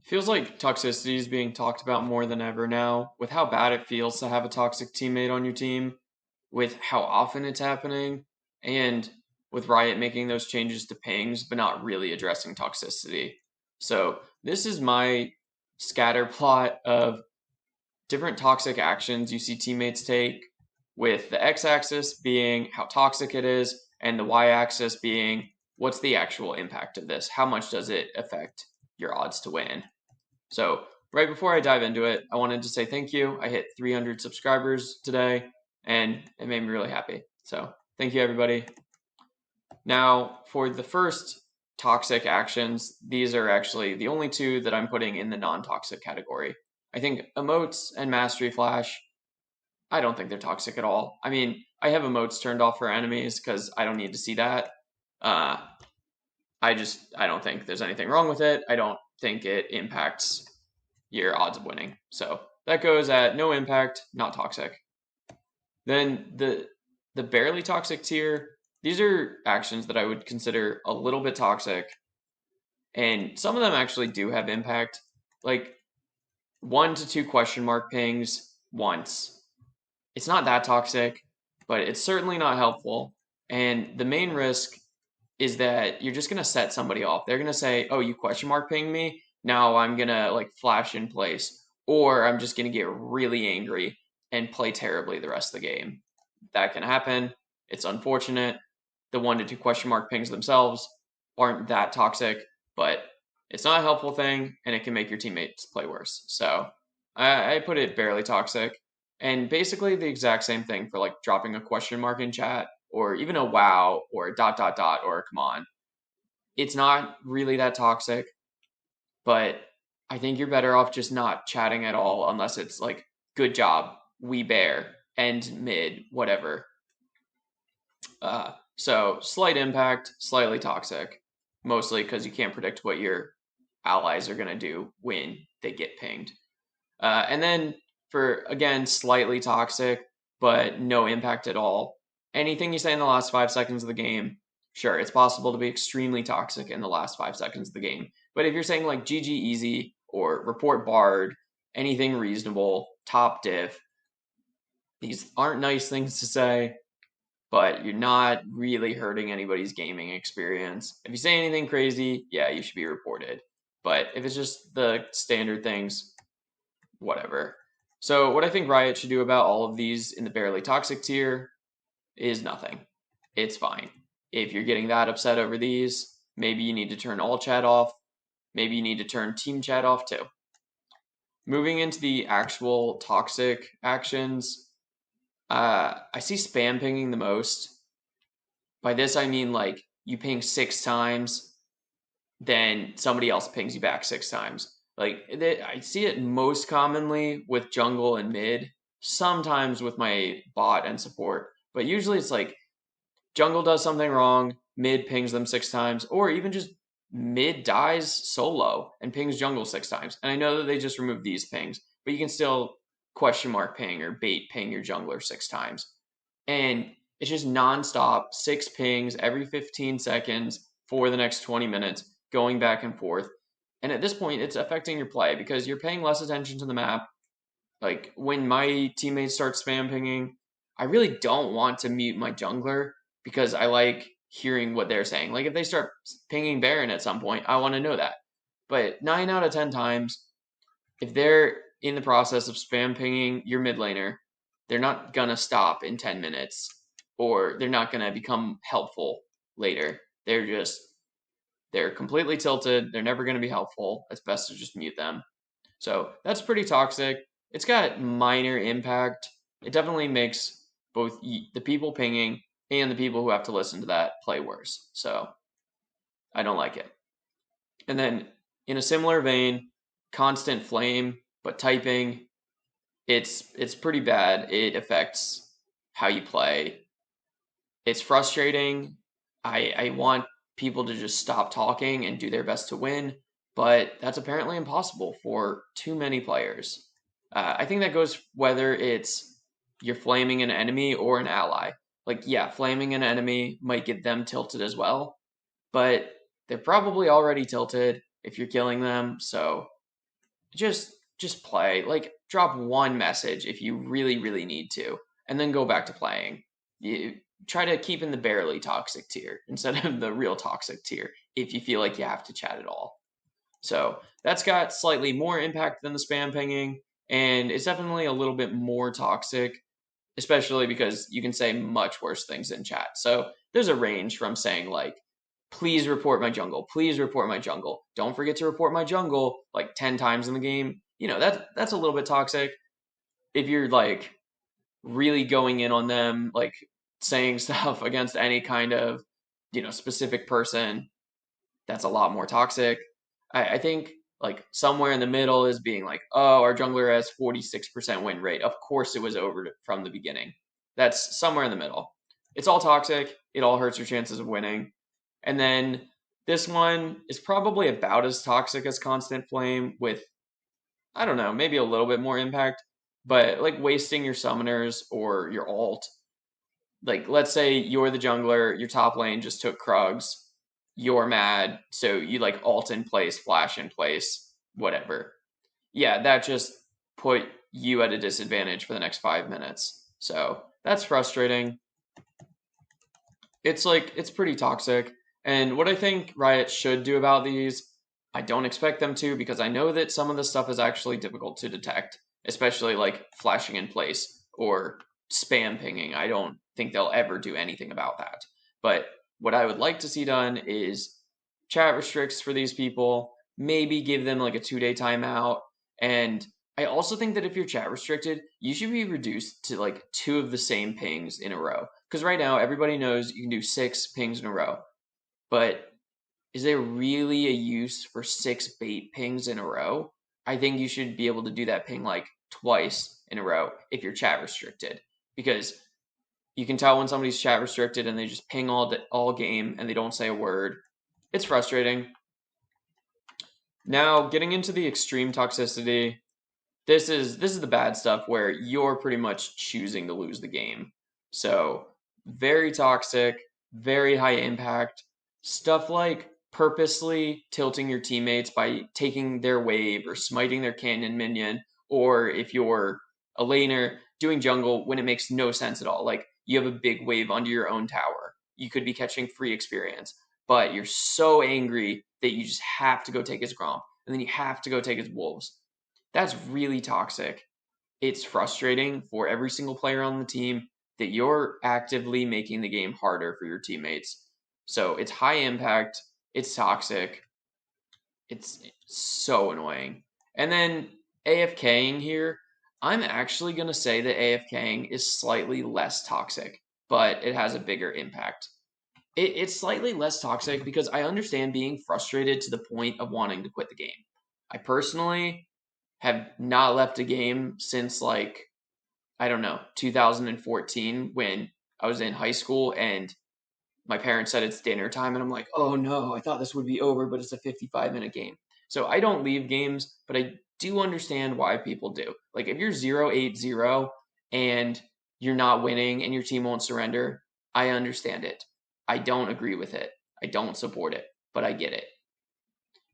Feels like toxicity is being talked about more than ever now, with how bad it feels to have a toxic teammate on your team, with how often it's happening, and with Riot making those changes to pings but not really addressing toxicity. So, this is my scatter plot of different toxic actions you see teammates take, with the x axis being how toxic it is, and the y axis being what's the actual impact of this? How much does it affect your odds to win? So, right before I dive into it, I wanted to say thank you. I hit 300 subscribers today, and it made me really happy. So, thank you, everybody. Now, for the first toxic actions, these are actually the only two that I'm putting in the non toxic category. I think emotes and Mastery Flash, I don't think they're toxic at all. I mean, I have emotes turned off for enemies because I don't need to see that. Uh, I don't think there's anything wrong with it. I don't think it impacts your odds of winning. So that goes at no impact, not toxic. Then the barely toxic tier, these are actions that I would consider a little bit toxic, and some of them actually do have impact, like 1 to 2 question mark pings once. It's not that toxic, but it's certainly not helpful. And the main risk is that you're just gonna set somebody off. They're gonna say, "Oh, you question mark ping me. Now I'm gonna like flash in place," or I'm just gonna get really angry and play terribly the rest of the game. That can happen. It's unfortunate. The 1 to 2 question mark pings themselves aren't that toxic, but it's not a helpful thing, and it can make your teammates play worse. So I put it barely toxic, and basically the exact same thing for like dropping a question mark in chat, or even a wow, or a dot dot dot, or a come on. It's not really that toxic, but I think you're better off just not chatting at all unless it's like good job, we bear, end mid, whatever. So slight impact, slightly toxic, mostly because you can't predict what your allies are going to do when they get pinged. And then for, again, slightly toxic, but no impact at all. Anything you say in the last 5 seconds of the game, sure, it's possible to be extremely toxic in the last 5 seconds of the game. But if you're saying like GG easy or report barred, anything reasonable, top diff, these aren't nice things to say, but you're not really hurting anybody's gaming experience. If you say anything crazy, yeah, you should be reported. But if it's just the standard things, whatever. So what I think Riot should do about all of these in the barely toxic tier is nothing. It's fine. If you're getting that upset over these, maybe you need to turn all chat off. Maybe you need to turn team chat off too. Moving into the actual toxic actions, I see spam pinging the most. By this, I mean like you ping 6 times, then somebody else pings you back 6 times. Like I see it most commonly with jungle and mid, sometimes with my bot and support, but usually it's like jungle does something wrong, mid pings them 6 times, or even just mid dies solo and pings jungle 6 times. And I know that they just removed these pings, but you can still question mark ping or bait ping your jungler 6 times. And it's just nonstop, 6 pings every 15 seconds for the next 20 minutes, going back and forth. And at this point, it's affecting your play because you're paying less attention to the map. Like when my teammates start spam pinging, I really don't want to mute my jungler because I like hearing what they're saying. Like if they start pinging Baron at some point, I want to know that. But 9 out of 10 times, if they're in the process of spam pinging your mid laner, they're not gonna stop in 10 minutes or they're not gonna become helpful later. They're completely tilted. They're never gonna be helpful. It's best to just mute them. So that's pretty toxic. It's got minor impact. It definitely makes both the people pinging and the people who have to listen to that play worse. So I don't like it. And then in a similar vein, constant flame, but typing, it's pretty bad. It affects how you play. It's frustrating. I want people to just stop talking and do their best to win, but that's apparently impossible for too many players. I think that goes whether it's you're flaming an enemy or an ally. Like, yeah, flaming an enemy might get them tilted as well, but they're probably already tilted if you're killing them, so just play. Like, drop one message if you really, really need to, and then go back to playing. You try to keep in the barely toxic tier instead of the real toxic tier if you feel like you have to chat at all. So that's got slightly more impact than the spam pinging, and it's definitely a little bit more toxic, especially because you can say much worse things in chat. So there's a range from saying like, please report my jungle, please report my jungle, don't forget to report my jungle like 10 times in the game. That's a little bit toxic. If you're like really going in on them, like saying stuff against any kind of, specific person, that's a lot more toxic. I think like somewhere in the middle is being like, oh, our jungler has 46% win rate. Of course it was over from the beginning. That's somewhere in the middle. It's all toxic. It all hurts your chances of winning. And then this one is probably about as toxic as Constant Flame with, I don't know, maybe a little bit more impact, but like wasting your summoners or your alt. Like, let's say you're the jungler, your top lane just took Krugs, you're mad, so you like alt in place, flash in place, whatever. Yeah, that just put you at a disadvantage for the next 5 minutes. So that's frustrating. It's pretty toxic. And what I think Riot should do about these, I don't expect them to because I know that some of the stuff is actually difficult to detect, especially like flashing in place or spam pinging. I don't think they'll ever do anything about that. But what I would like to see done is chat restricts for these people, maybe give them like a 2-day timeout. And I also think that if you're chat restricted, you should be reduced to like 2 of the same pings in a row. Because right now, everybody knows you can do 6 pings in a row. But is there really a use for 6 bait pings in a row? I think you should be able to do that ping like twice in a row if you're chat restricted. Because you can tell when somebody's chat restricted and they just ping all game and they don't say a word. It's frustrating. Now, getting into the extreme toxicity, this is the bad stuff where you're pretty much choosing to lose the game. So, very toxic, very high impact. Stuff like purposely tilting your teammates by taking their wave or smiting their cannon minion, or if you're a laner, doing jungle when it makes no sense at all. Like you have a big wave under your own tower. You could be catching free experience, but you're so angry that you just have to go take his Gromp, and then you have to go take his wolves. That's really toxic. It's frustrating for every single player on the team that you're actively making the game harder for your teammates. So it's high impact, it's toxic, it's so annoying. And then AFKing here, I'm actually going to say that AFKing is slightly less toxic, but it has a bigger impact. It's slightly less toxic because I understand being frustrated to the point of wanting to quit the game. I personally have not left a game since like, I don't know, 2014 when I was in high school and my parents said it's dinner time and I'm like, oh no, I thought this would be over, but it's a 55-minute game. So I don't leave games, but I do understand why people do. Like if you're 0-8-0 and you're not winning and your team won't surrender, I understand it. I don't agree with it. I don't support it, but I get it.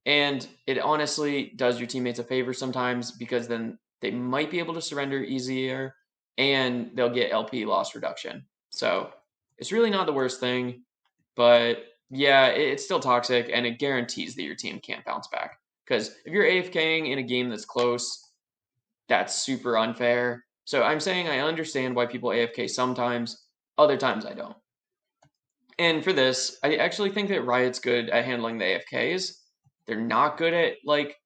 And it honestly does your teammates a favor sometimes because then they might be able to surrender easier and they'll get LP loss reduction. So it's really not the worst thing, but yeah, it's still toxic and it guarantees that your team can't bounce back. Because if you're AFKing in a game that's close, that's super unfair. So I'm saying I understand why people AFK sometimes, other times I don't. And for this, I actually think that Riot's good at handling the AFKs. They're not good at like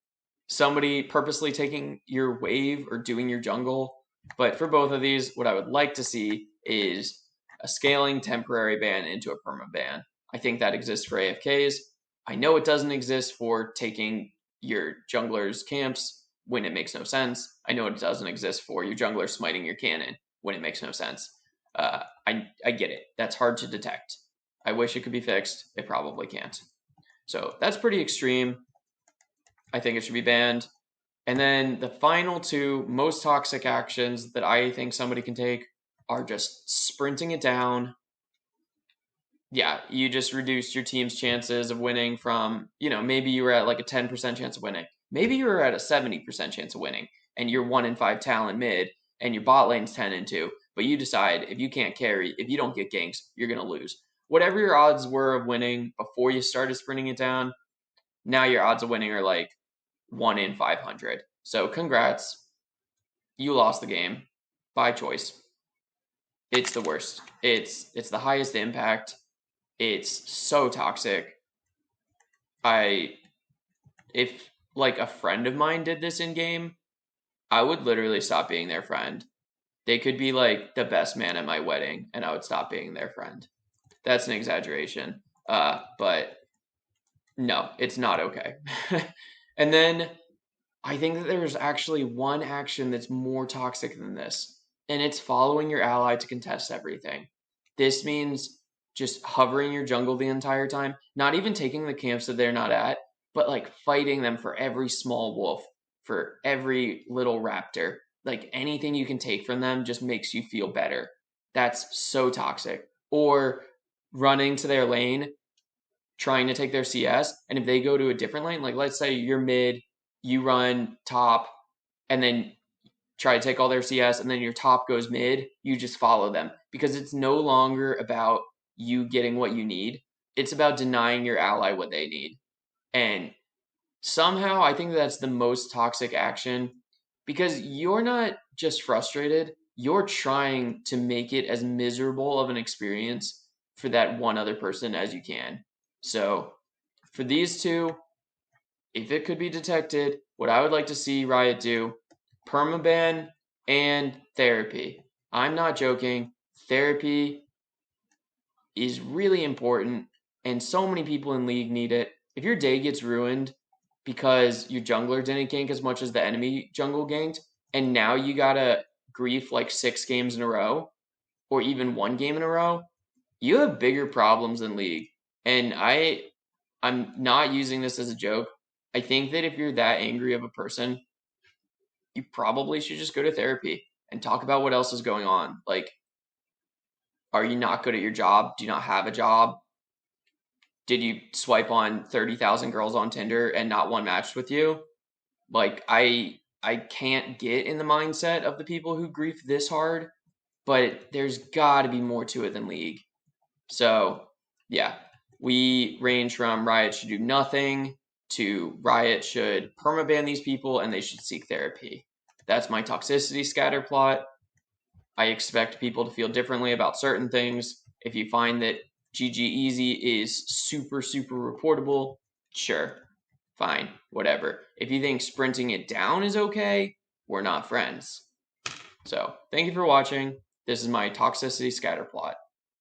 somebody purposely taking your wave or doing your jungle. But for both of these, what I would like to see is a scaling temporary ban into a perma ban. I think that exists for AFKs. I know it doesn't exist for taking your jungler's camps when it makes no sense. I know it doesn't exist for your jungler smiting your cannon when it makes no sense. I get it. That's hard to detect. I wish it could be fixed. It probably can't. So that's pretty extreme. I think it should be banned. And then the final 2 most toxic actions that I think somebody can take are just sprinting it down. Yeah, you just reduced your team's chances of winning from, maybe you were at like a 10% chance of winning. maybe you're at a 70% chance of winning and you're 1 in 5 talent mid and your bot lane's 10 and 2, but you decide if you can't carry, if you don't get ganks, you're going to lose. Whatever your odds were of winning before you started sprinting it down, now your odds of winning are like 1 in 500. So congrats. You lost the game by choice. It's the worst. It's the highest impact. It's so toxic. If like a friend of mine did this in game, I would literally stop being their friend. They could be like the best man at my wedding and I would stop being their friend. That's an exaggeration. But no, it's not okay. And then I think that there's actually one action that's more toxic than this, and it's following your ally to contest everything. This means just hovering your jungle the entire time, not even taking the camps that they're not at, but like fighting them for every small wolf, for every little raptor. Like anything you can take from them just makes you feel better. That's so toxic. Or running to their lane, trying to take their CS, and if they go to a different lane, like let's say you're mid, you run top, and then try to take all their CS, and then your top goes mid, you just follow them because it's no longer about you getting what you need. It's about denying your ally what they need. And somehow I think that's the most toxic action because you're not just frustrated, you're trying to make it as miserable of an experience for that one other person as you can. So for these two, if it could be detected, what I would like to see Riot do, permaban and therapy. I'm not joking. Therapy is really important, and so many people in League need it. If your day gets ruined because your jungler didn't gank as much as the enemy jungle ganked, and now you gotta grief like 6 games in a row, or even 1 game in a row, you have bigger problems in League. And I'm not using this as a joke. I think that if you're that angry of a person, you probably should just go to therapy and talk about what else is going on. Like, are you not good at your job? Do you not have a job? Did you swipe on 30,000 girls on Tinder and not one matched with you? Like, I can't get in the mindset of the people who grief this hard, but there's got to be more to it than League. So, yeah, we range from Riot should do nothing to Riot should permaban these people and they should seek therapy. That's my toxicity scatter plot. I expect people to feel differently about certain things. If you find that GG Easy is super, super reportable, sure, fine, whatever. If you think sprinting it down is okay, we're not friends. So, thank you for watching. This is my toxicity scatter plot.